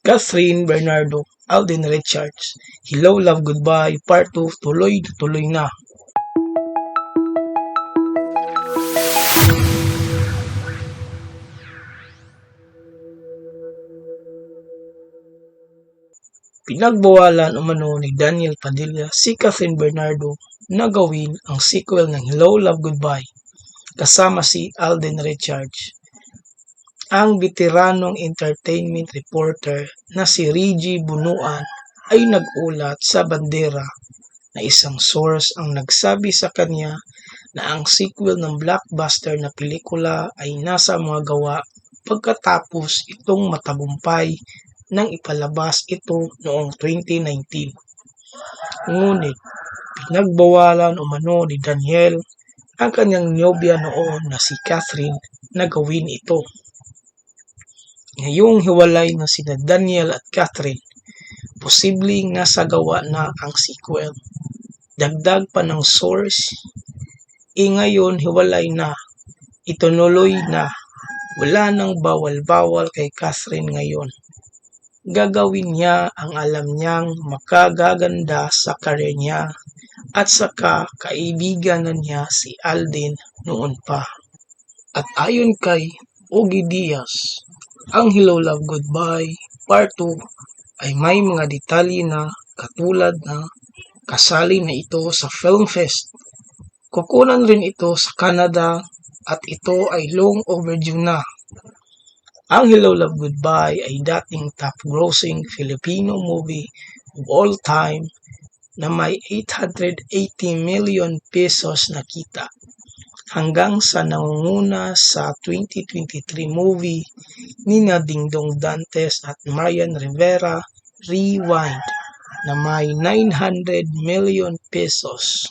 Catherine Bernardo, Alden Richards, Hello Love Goodbye, Part 2, tuloy na tuloy na. Pinagbawalan umano ni Daniel Padilla si Catherine Bernardo na gawin ang sequel ng Hello Love Goodbye kasama si Alden Richards. Ang veteranong entertainment reporter na si Reggie Bunuan ay nag-ulat sa Bandera na isang source ang nagsabi sa kanya na ang sequel ng blockbuster na pelikula ay nasa mga gawa pagkatapos itong matagumpay nang ipalabas ito noong 2019. Ngunit pinagbawalan umano ni Daniel ang kanyang nobya noon na si Catherine na gawin ito. Ngayong hiwalay na sina Daniel at Catherine, posibleng nasa gawa na ang sequel. Dagdag pa ng source, ngayon hiwalay na, itunuloy na, wala nang bawal-bawal kay Catherine ngayon. Gagawin niya ang alam niyang makagaganda sa career niya at saka kaibiganan niya si Alden noon pa. At ayon kay Ogie Diaz, ang Hello Love Goodbye Part 2 ay may mga detalye na katulad na kasali na ito sa Film Fest. Kukunan rin ito sa Canada at ito ay long overdue na. Ang Hello Love Goodbye ay dating top-grossing Filipino movie of all time na may 880 million pesos na kita hanggang sa nangunguna sa 2023 movie ni Dingdong Dantes at Marian Rivera, Rewind, na may 900 million pesos.